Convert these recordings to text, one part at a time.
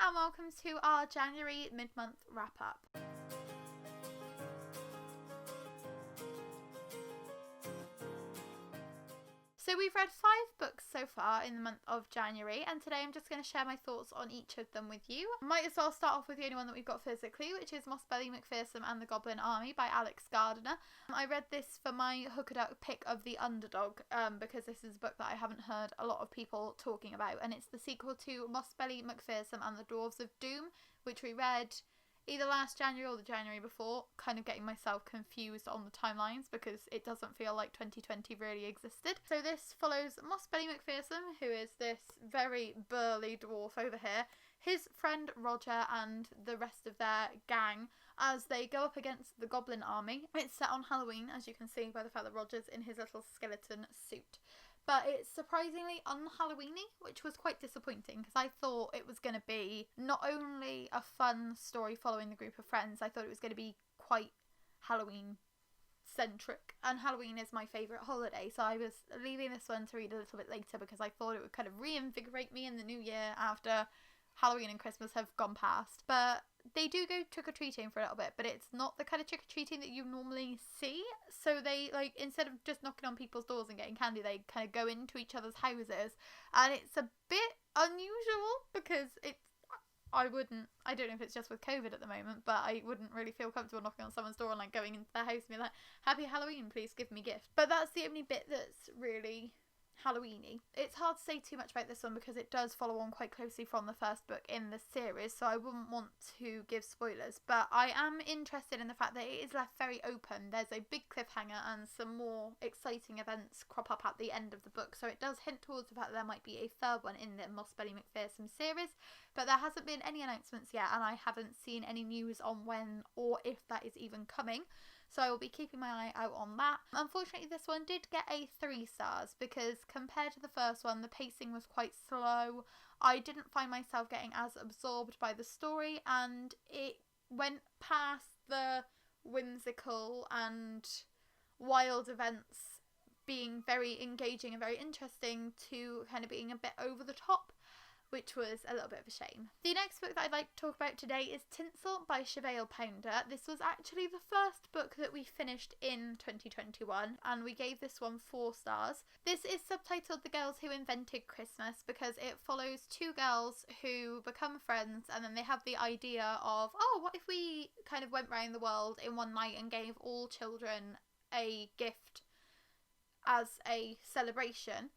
and welcome to our January mid-month wrap-up. So we've read 5 books so far in the month of January, and today I'm just going to share my thoughts on each of them with you. Might as well start off with the only one that we've got physically, which is Mossbelly McPherson and the Goblin Army by Alex Gardner. I read this for my Hookaduck pick of The Underdog, because this is a book that I haven't heard a lot of people talking about, and it's the sequel to Mossbelly McPherson and the Dwarves of Doom, which we read either last January or the January before, kind of getting myself confused on the timelines because it doesn't feel like 2020 really existed. So this follows Mossbelly McPherson, who is this very burly dwarf over here, his friend Roger and the rest of their gang as they go up against the Goblin Army. It's set on Halloween, as you can see by the fact that Roger's in his little skeleton suit. But it's surprisingly un-Halloweeny, which was quite disappointing because I thought it was going to be not only a fun story following the group of friends, I thought it was going to be quite Halloween-centric. And Halloween is my favourite holiday, so I was leaving this one to read a little bit later because I thought it would kind of reinvigorate me in the new year after Halloween and Christmas have gone past. But they do go trick-or-treating for a little bit, but it's not the kind of trick-or-treating that you normally see. So they, like, instead of just knocking on people's doors and getting candy, they kind of go into each other's houses. And it's a bit unusual because I don't know if it's just with COVID at the moment, but I wouldn't really feel comfortable knocking on someone's door and, like, going into their house and be like, Happy Halloween, please give me gifts. But that's the only bit that's really Halloweeny. It's hard to say too much about this one because it does follow on quite closely from the first book in the series, so I wouldn't want to give spoilers, but I am interested in the fact that it is left very open. There's a big cliffhanger and some more exciting events crop up at the end of the book, so it does hint towards the fact that there might be a third one in the Mossbelly McPherson series, but there hasn't been any announcements yet, and I haven't seen any news on when or if that is even coming. So I will be keeping my eye out on that. Unfortunately, this one did get a 3 stars because compared to the first one, the pacing was quite slow. I didn't find myself getting as absorbed by the story, and it went past the whimsical and wild events being very engaging and very interesting to kind of being a bit over the top, which was a little bit of a shame. The next book that I'd like to talk about today is Tinsel by Chevale Pounder. This was actually the first book that we finished in 2021, and we gave this one 4 stars. This is subtitled The Girls Who Invented Christmas because it follows 2 girls who become friends, and then they have the idea of, oh, what if we kind of went round the world in one night and gave all children a gift as a celebration.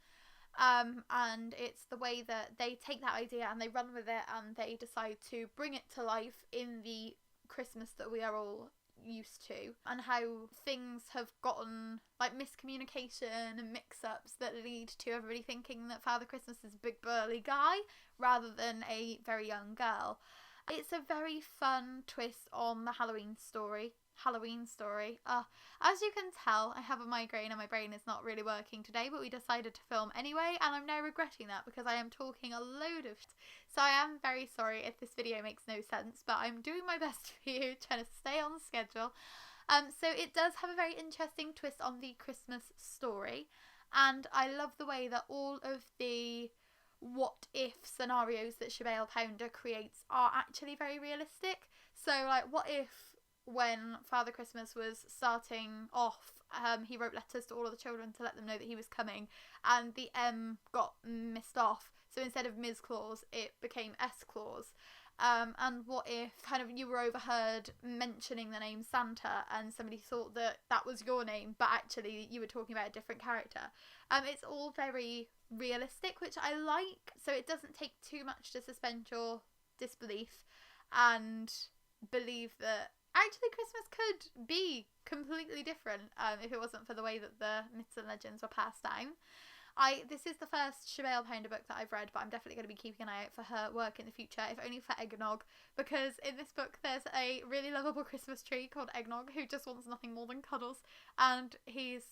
And it's the way that they take that idea and they run with it and they decide to bring it to life in the Christmas that we are all used to, and how things have gotten like miscommunication and mix-ups that lead to everybody thinking that Father Christmas is a big burly guy rather than a very young girl. It's a very fun twist on the Halloween story. As you can tell, I have a migraine and my brain is not really working today, but we decided to film anyway, and I'm now regretting that because I am talking a load of so I am very sorry if this video makes no sense, but I'm doing my best for you, trying to stay on schedule. So it does have a very interesting twist on the Christmas story, and I love the way that all of the what if scenarios that Chevale Pounder creates are actually very realistic. So, like, what if when Father Christmas was starting off, he wrote letters to all of the children to let them know that he was coming, and the M got missed off, so instead of Ms. Claus it became S. Claus. And what if kind of you were overheard mentioning the name Santa and somebody thought that that was your name, but actually you were talking about a different character. It's all very realistic, which I like, so it doesn't take too much to suspend your disbelief and believe that actually Christmas could be completely different if it wasn't for the way that the myths and legends were passed down. This is the first Chevale Pounder book that I've read, but I'm definitely going to be keeping an eye out for her work in the future, if only for Eggnog, because in this book there's a really lovable Christmas tree called Eggnog who just wants nothing more than cuddles, and he's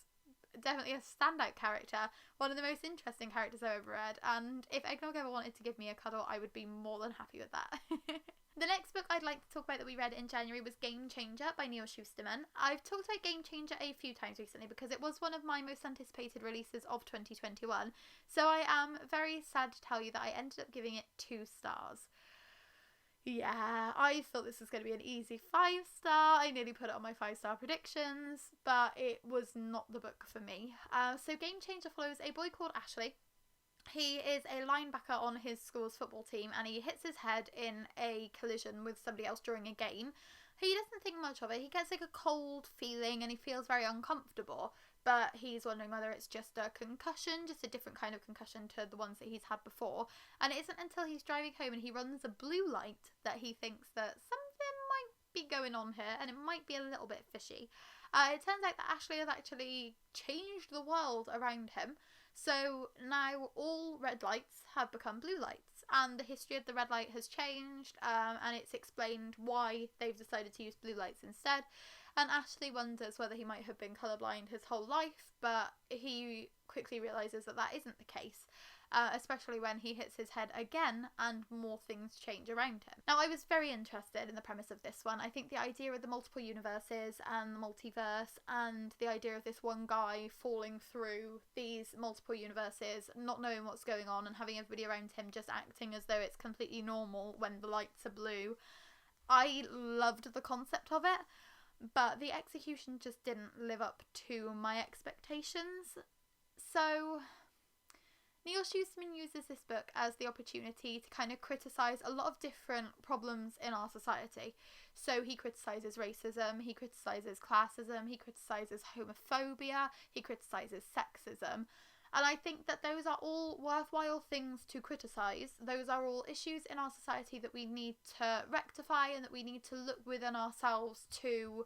definitely a standout character, one of the most interesting characters I've ever read, and if Eggnog ever wanted to give me a cuddle, I would be more than happy with that. The next book I'd like to talk about that we read in January was Game Changer by Neal Shusterman. I've talked about Game Changer a few times recently because it was one of my most anticipated releases of 2021, so I am very sad to tell you that I ended up giving it 2 stars. Yeah, I thought this was going to be an easy 5-star. I nearly put it on my 5-star predictions, but it was not the book for me. So Game Changer follows a boy called Ashley. He is a linebacker on his school's football team, and he hits his head in a collision with somebody else during a game. He doesn't think much of it. He gets like a cold feeling and he feels very uncomfortable, but he's wondering whether it's just a concussion, just a different kind of concussion to the ones that he's had before. And it isn't until he's driving home and he runs a blue light that he thinks that something might be going on here and it might be a little bit fishy. It turns out that Ashley has actually changed the world around him. So now all red lights have become blue lights, and the history of the red light has changed, and it's explained why they've decided to use blue lights instead. And Ashley wonders whether he might have been colourblind his whole life, but he quickly realises that that isn't the case. Especially when he hits his head again and more things change around him. Now, I was very interested in the premise of this one. I think the idea of the multiple universes and the multiverse, and the idea of this one guy falling through these multiple universes, not knowing what's going on and having everybody around him just acting as though it's completely normal when the lights are blue. I loved the concept of it, but the execution just didn't live up to my expectations. So Neal Shusterman uses this book as the opportunity to kind of criticise a lot of different problems in our society. So he criticises racism, he criticises classism, he criticises homophobia, he criticises sexism. And I think that those are all worthwhile things to criticise. Those are all issues in our society that we need to rectify and that we need to look within ourselves to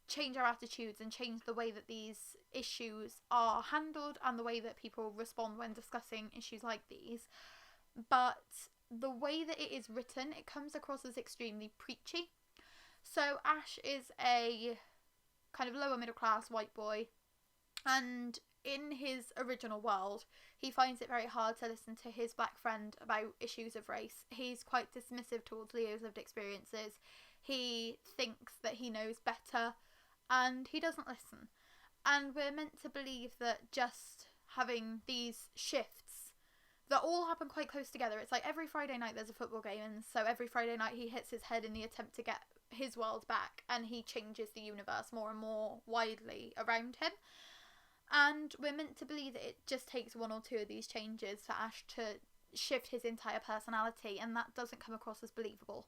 change our attitudes and change the way that these issues are handled and the way that people respond when discussing issues like these. But the way that it is written, it comes across as extremely preachy. So Ash is a kind of lower middle class white boy, and in his original world he finds it very hard to listen to his black friend about issues of race. He's quite dismissive towards Leo's lived experiences. He thinks that he knows better, and he doesn't listen. And we're meant to believe that just having these shifts that all happen quite close together. It's like every Friday night there's a football game, and so every Friday night he hits his head in the attempt to get his world back, and he changes the universe more and more widely around him. And we're meant to believe that it just takes one or two of these changes for Ash to shift his entire personality, and that doesn't come across as believable.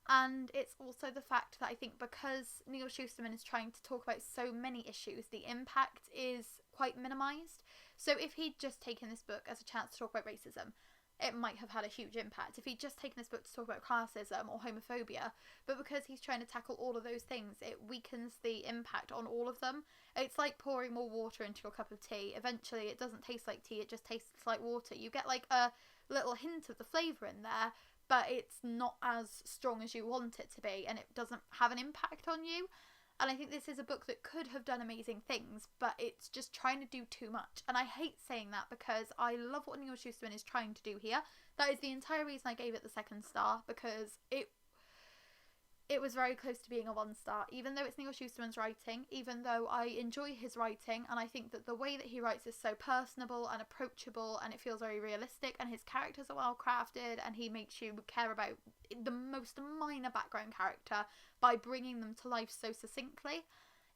And it's also the fact that I think because Neal Shusterman is trying to talk about so many issues, the impact is quite minimised. So if he'd just taken this book as a chance to talk about racism, it might have had a huge impact. If he'd just taken this book to talk about classism or homophobia, but because he's trying to tackle all of those things, it weakens the impact on all of them. It's like pouring more water into your cup of tea. Eventually it doesn't taste like tea, it just tastes like water. You get like a little hint of the flavour in there, but it's not as strong as you want it to be, and it doesn't have an impact on you. And I think this is a book that could have done amazing things, but it's just trying to do too much. And I hate saying that because I love what Neal Shusterman is trying to do here. That is the entire reason I gave it the 2nd star, because it was very close to being a 1-star, even though it's Neal Shusterman's writing, even though I enjoy his writing, and I think that the way that he writes is so personable and approachable, and it feels very realistic, and his characters are well crafted, and he makes you care about the most minor background character by bringing them to life so succinctly.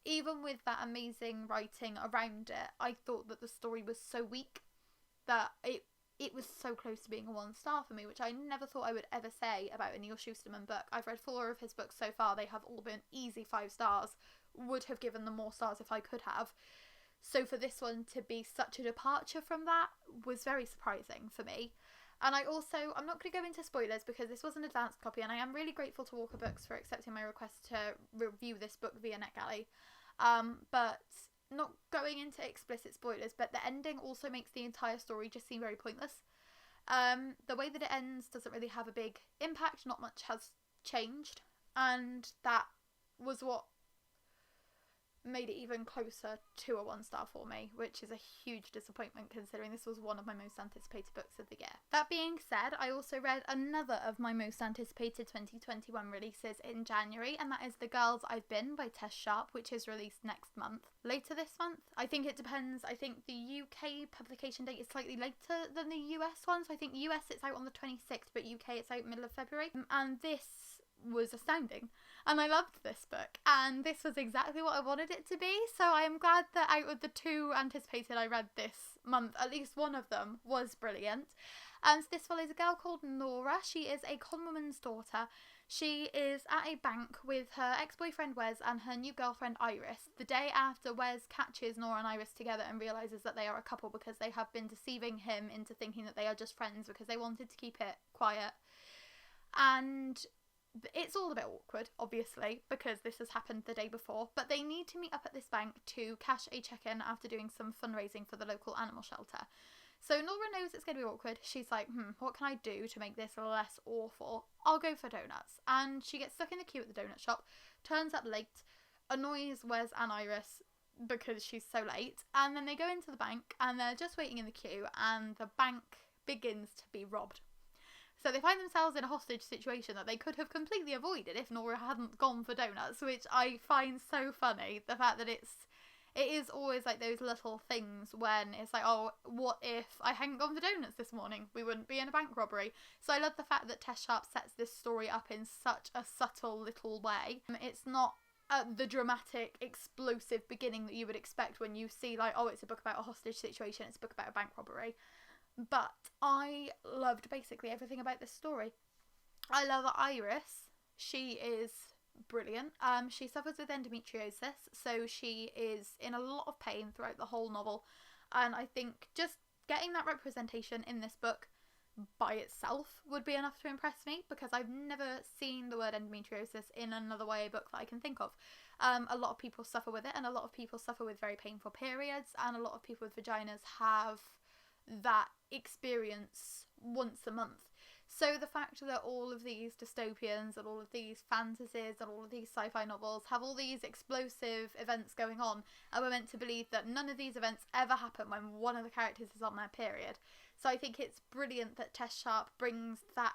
Even with that amazing writing around it, I thought that the story was so weak that it was so close to being a 1-star for me, which I never thought I would ever say about a Neal Shusterman book. I've read 4 of his books so far. They have all been easy 5 stars. Would have given them more stars if I could have. So for this one to be such a departure from that was very surprising for me. And I'm not going to go into spoilers because this was an advanced copy, and I am really grateful to Walker Books for accepting my request to review this book via NetGalley. But not going into explicit spoilers, but the ending also makes the entire story just seem very pointless. The way that it ends doesn't really have a big impact, not much has changed, and that was what made it even closer to a 1-star for me, which is a huge disappointment considering this was one of my most anticipated books of the year. That being said, I also read another of my most anticipated 2021 releases in January, and that is The Girls I've Been by Tess Sharp, which is released next month. Later this month? I think it depends. I think the UK publication date is slightly later than the US one, so I think US it's out on the 26th, but UK it's out middle of February. And this was astounding, and I loved this book, and this was exactly what I wanted it to be, so I am glad that out of the 2 anticipated I read this month, at least one of them was brilliant. And this follows a girl called Nora. She is a conwoman's daughter. She is at a bank with her ex-boyfriend Wes and her new girlfriend Iris the day after Wes catches Nora and Iris together and realises that they are a couple because they have been deceiving him into thinking that they are just friends because they wanted to keep it quiet. And it's all a bit awkward, obviously, because this has happened the day before, but they need to meet up at this bank to cash a check-in after doing some fundraising for the local animal shelter. So Nora knows it's going to be awkward. She's like, what can I do to make this less awful? I'll go for donuts. And she gets stuck in the queue at the donut shop, turns up late, annoys Wes and Iris because she's so late, and then they go into the bank and they're just waiting in the queue and the bank begins to be robbed. So they find themselves in a hostage situation that they could have completely avoided if Nora hadn't gone for donuts, which I find so funny. The fact that it is always like those little things when it's like, oh, what if I hadn't gone for donuts this morning? We wouldn't be in a bank robbery. So I love the fact that Tess Sharp sets this story up in such a subtle little way. It's not the dramatic, explosive beginning that you would expect when you see like, oh, it's a book about a hostage situation, it's a book about a bank robbery. But I loved basically everything about this story. I love Iris. She is brilliant. She suffers with endometriosis, so she is in a lot of pain throughout the whole novel. And I think just getting that representation in this book by itself would be enough to impress me, because I've never seen the word endometriosis in another YA book that I can think of. A lot of people suffer with it, and a lot of people suffer with very painful periods, and a lot of people with vaginas have that experience once a month. So the fact that all of these dystopians and all of these fantasies and all of these sci-fi novels have all these explosive events going on, and we're meant to believe that none of these events ever happen when one of the characters is on their period. So I think it's brilliant that Tess Sharp brings that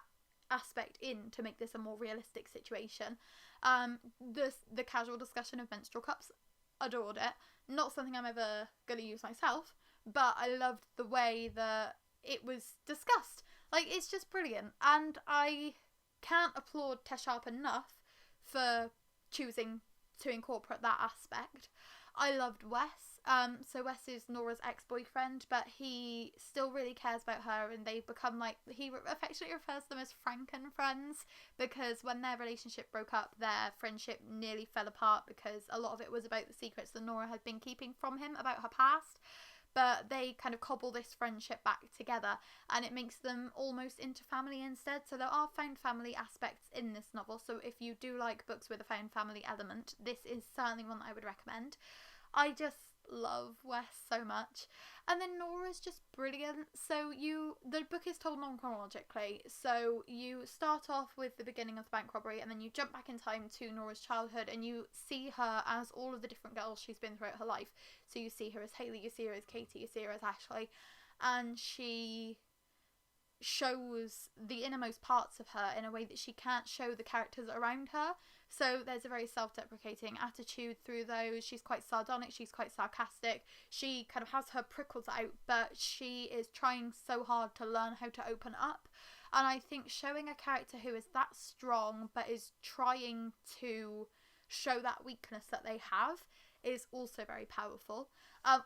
aspect in to make this a more realistic situation. The casual discussion of menstrual cups, adored it. Not something I'm ever going to use myself, but I loved the way that it was discussed. Like, it's just brilliant, and I can't applaud Tess Sharp enough for choosing to incorporate that aspect. I loved Wes. So Wes is Nora's ex-boyfriend, but he still really cares about her, and they become like, he affectionately refers to them as Franken friends, because when their relationship broke up, their friendship nearly fell apart because a lot of it was about the secrets that Nora had been keeping from him about her past. But they kind of cobble this friendship back together, and it makes them almost into family instead. So there are found family aspects in this novel. So if you do like books with a found family element, this is certainly one that I would recommend. I just love Wes so much. And then Nora's just brilliant. So the book is told non-chronologically. So you start off with the beginning of the bank robbery, and then you jump back in time to Nora's childhood, and you see her as all of the different girls she's been throughout her life. So you see her as Hayley, you see her as Katie, you see her as Ashley, and she shows the innermost parts of her in a way that she can't show the characters around her. So there's a very self-deprecating attitude through those. She's quite sardonic, she's quite sarcastic, she kind of has her prickles out, but she is trying so hard to learn how to open up. And I think showing a character who is that strong but is trying to show that weakness that they have is also very powerful.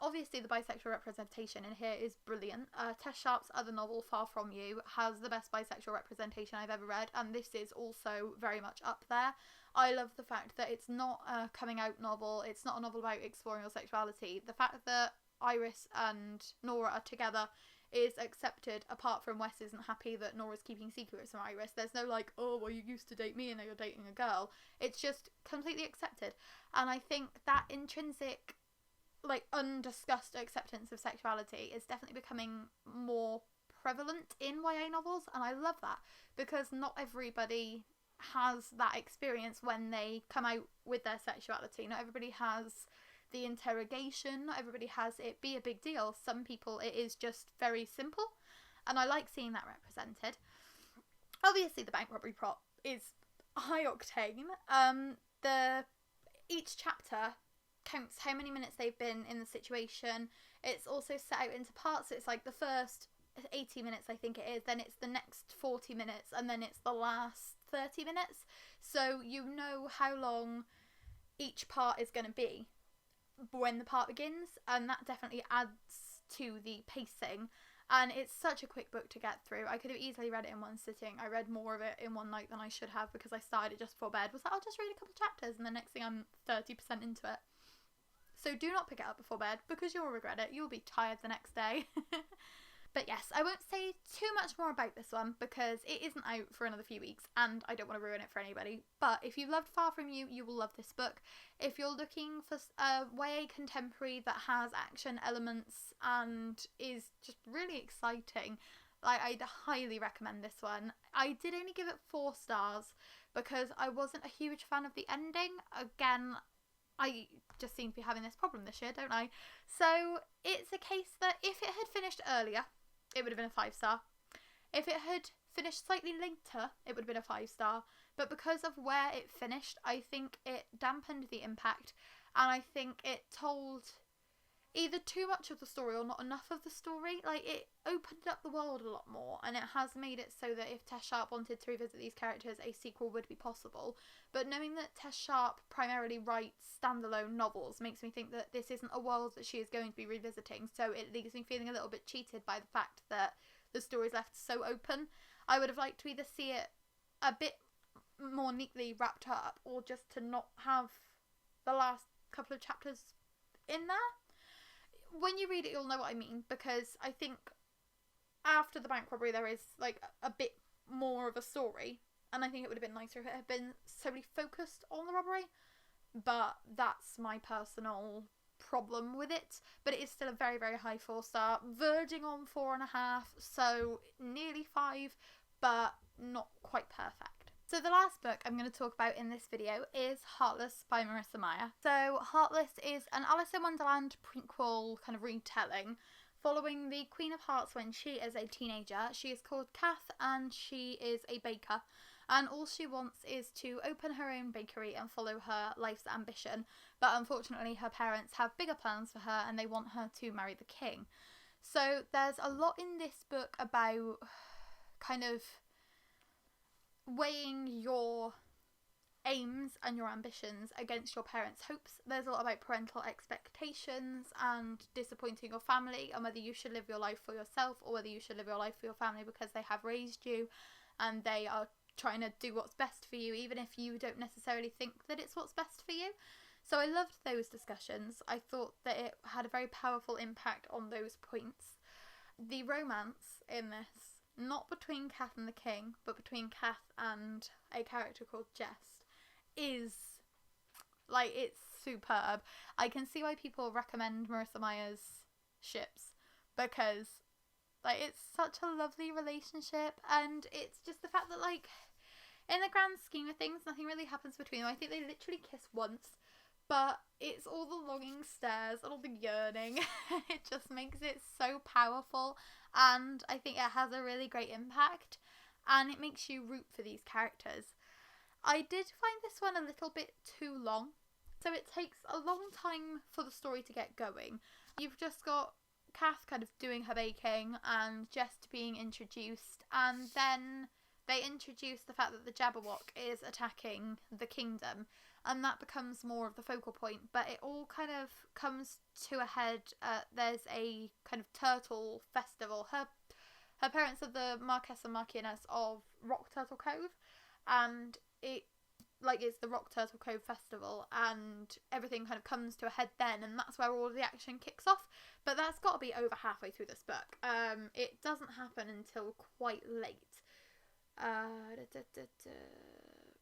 Obviously the bisexual representation in here is brilliant. Tess Sharp's other novel, Far From You, has the best bisexual representation I've ever read, and this is also very much up there. I love the fact that it's not a coming out novel, it's not a novel about exploring your sexuality. The fact that Iris and Nora are together is accepted, apart from Wes isn't happy that Nora's keeping secrets from Iris. There's no like, oh, well, you used to date me and now you're dating a girl. It's just completely accepted. And I think that intrinsic, like, undiscussed acceptance of sexuality is definitely becoming more prevalent in YA novels, and I love that, because not everybody has that experience when they come out with their sexuality. Not everybody has the interrogation. Not everybody has it be a big deal. Some people it is just very simple, and I like seeing that represented. Obviously the bank robbery plot is high octane. Each chapter counts how many minutes they've been in the situation. It's also set out into parts, so it's like the first 80 minutes I think it is, then it's the next 40 minutes, and then it's the last 30 minutes, so you know how long each part is going to be when the part begins, and that definitely adds to the pacing. And it's such a quick book to get through. I could have easily read it in one sitting. I read more of it in one night than I should have because I started it just before bed. Was like, I'll just read a couple chapters, and the next thing I'm 30% into it. So do not pick it up before bed because you'll regret it. You'll be tired the next day. But yes, I won't say too much more about this one because it isn't out for another few weeks and I don't want to ruin it for anybody. But if you loved Far From You, you will love this book. If you're looking for a YA contemporary that has action elements and is just really exciting, I'd highly recommend this one. I did only give it 4 stars because I wasn't a huge fan of the ending. Again, I just seem to be having this problem this year, don't I? So it's a case that if it had finished earlier, it would have been a 5-star. If it had finished slightly later, it would have been a 5-star. But because of where it finished, I think it dampened the impact. And I think it told either too much of the story or not enough of the story. It opened up the world a lot more, and it has made it so that if Tess Sharpe wanted to revisit these characters, a sequel would be possible. But knowing that Tess Sharpe primarily writes standalone novels makes me think that this isn't a world that she is going to be revisiting, so it leaves me feeling a little bit cheated by the fact that the story's left so open. I would have liked to either see it a bit more neatly wrapped up, or just to not have the last couple of chapters in there. When you read it, you'll know what I mean, because I think after the bank robbery there is a bit more of a story, and I think it would have been nicer if it had been solely focused on the robbery, but that's my personal problem with it. But it is still a very, very high 4-star, verging on 4.5, so nearly 5, but not quite perfect. So the last book I'm going to talk about in this video is Heartless by Marissa Meyer. So Heartless is an Alice in Wonderland prequel kind of retelling following the Queen of Hearts when she is a teenager. She is called Kath and she is a baker, and all she wants is to open her own bakery and follow her life's ambition, but unfortunately her parents have bigger plans for her and they want her to marry the king. So there's a lot in this book about kind of weighing your aims and your ambitions against your parents' hopes. There's a lot about parental expectations and disappointing your family, and whether you should live your life for yourself or whether you should live your life for your family because they have raised you and they are trying to do what's best for you, even if you don't necessarily think that it's what's best for you. So I loved those discussions. I thought that it had a very powerful impact on those points. The romance in this, not between Kath and the king, but between Kath and a character called Jest, is it's superb. I can see why people recommend Marissa Meyer's ships, because it's such a lovely relationship, and it's just the fact that in the grand scheme of things nothing really happens between them. I think they literally kiss once, but it's all the longing stares and all the yearning. It just makes it so powerful, and I think it has a really great impact, and it makes you root for these characters. I did find this one a little bit too long, so it takes a long time for the story to get going. You've just got Kath kind of doing her baking and Jest being introduced, and then they introduce the fact that the Jabberwock is attacking the kingdom, and that becomes more of the focal point, but it all kind of comes to a head. There's a kind of turtle festival. Her parents are the Marquess and Marchioness of Rock Turtle Cove, and it's the Rock Turtle Cove festival, and everything kind of comes to a head then, and that's where all of the action kicks off. But that's got to be over halfway through this book. It doesn't happen until quite late.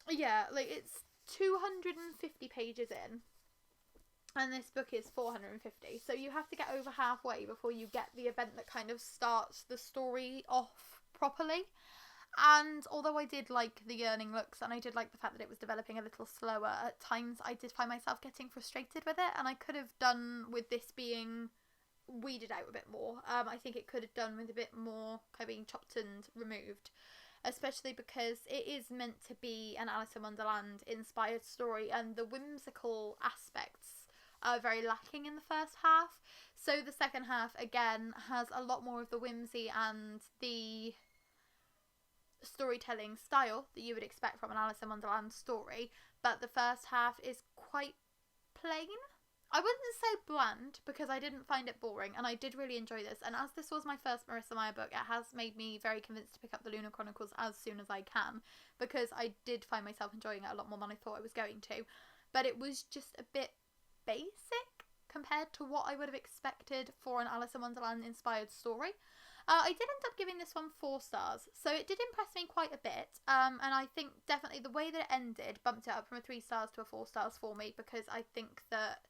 Yeah, it's 250 pages in, and this book is 450, so you have to get over halfway before you get the event that kind of starts the story off properly. And although I did like the yearning looks and I did like the fact that it was developing a little slower, at times I did find myself getting frustrated with it, and I could have done with this being weeded out a bit more. I think it could have done with a bit more kind of being chopped and removed, especially because it is meant to be an Alice in Wonderland inspired story, and the whimsical aspects are very lacking in the first half. So the second half, again, has a lot more of the whimsy and the storytelling style that you would expect from an Alice in Wonderland story, but the first half is quite plain. I wouldn't say bland, because I didn't find it boring, and I did really enjoy this, and as this was my first Marissa Meyer book, it has made me very convinced to pick up the Lunar Chronicles as soon as I can, because I did find myself enjoying it a lot more than I thought I was going to, but it was just a bit basic compared to what I would have expected for an Alice in Wonderland inspired story. I did end up giving this one 4 stars, so it did impress me quite a bit, and I think definitely the way that it ended bumped it up from a 3 stars to a 4 stars for me, because I think that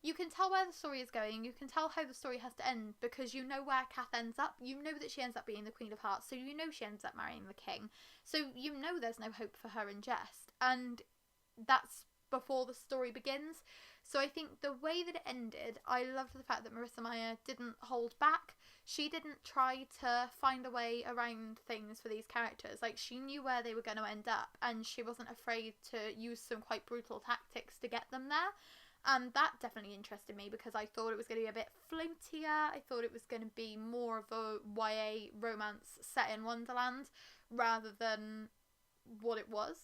you can tell where the story is going, you can tell how the story has to end, because you know where Kath ends up, you know that she ends up being the Queen of Hearts, so you know she ends up marrying the King, so you know there's no hope for her in Jest, and that's before the story begins. So I think the way that it ended, I loved the fact that Marissa Meyer didn't hold back. She didn't try to find a way around things for these characters. Like, she knew where they were going to end up, and she wasn't afraid to use some quite brutal tactics to get them there. And that definitely interested me, because I thought it was going to be a bit floatier. I thought it was going to be more of a YA romance set in Wonderland rather than what it was.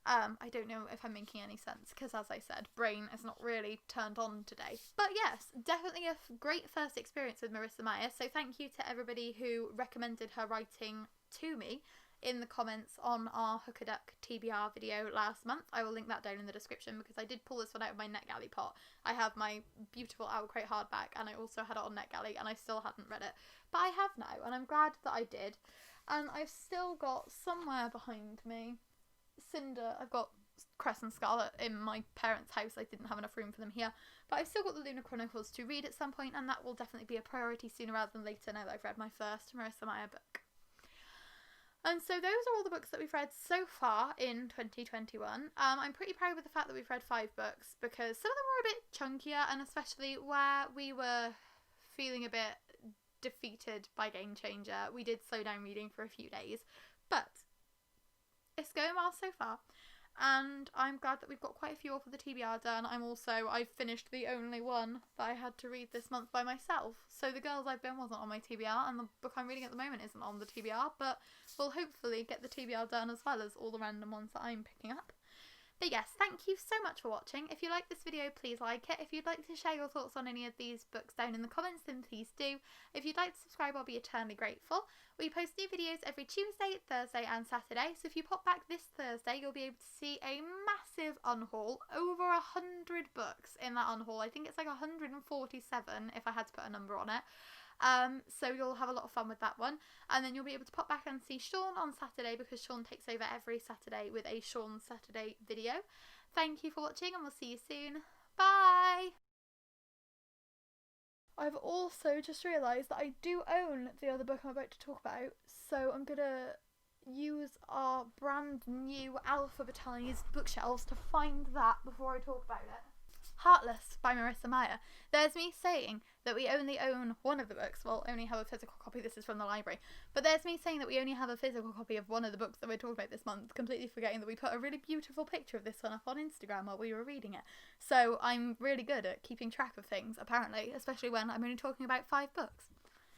I don't know if I'm making any sense, because as I said, brain is not really turned on today. But yes, definitely a great first experience with Marissa Meyer, so thank you to everybody who recommended her writing to me in the comments on our Hook a Duck TBR video last month. I will link that down in the description, because I did pull this one out of my NetGalley pot. I have my beautiful Owlcrate hardback, and I also had it on NetGalley, and I still hadn't read it. But I have now, and I'm glad that I did. And I've still got somewhere behind me Cinder. I've got Cress and Scarlet in my parents' house. I didn't have enough room for them here, but I've still got the Lunar Chronicles to read at some point, and that will definitely be a priority sooner rather than later now that I've read my first Marissa Meyer book. And so those are all the books that we've read so far in 2021. I'm pretty proud with the fact that we've read 5 books, because some of them were a bit chunkier, and especially where we were feeling a bit defeated by Game Changer, we did slow down reading for a few days, but it's going well so far, and I'm glad that we've got quite a few off of the TBR done. I've finished the only one that I had to read this month by myself. So The Girls I've Been wasn't on my TBR, and the book I'm reading at the moment isn't on the TBR, but we'll hopefully get the TBR done as well as all the random ones that I'm picking up. But yes, thank you so much for watching. If you like this video, please like it. If you'd like to share your thoughts on any of these books down in the comments, then please do. If you'd like to subscribe, I'll be eternally grateful. We post new videos every Tuesday, Thursday and Saturday, so if you pop back this Thursday, you'll be able to see a massive unhaul, over 100 books in that unhaul. I think it's like 147 if I had to put a number on it. So you'll have a lot of fun with that one, and then you'll be able to pop back and see Sean on Saturday, because Sean takes over every Saturday with a Sean Saturday video. Thank you for watching, and we'll see you soon. Bye! I've also just realised that I do own the other book I'm about to talk about, so I'm gonna use our brand new alphabetised bookshelves to find that before I talk about it. Heartless by Marissa Meyer. There's me saying that we only own one of the books, well, only have a physical copy, this is from the library, but there's me saying that we only have a physical copy of one of the books that we're talking about this month, completely forgetting that we put a really beautiful picture of this one up on Instagram while we were reading it. So I'm really good at keeping track of things, apparently, especially when I'm only talking about 5 books.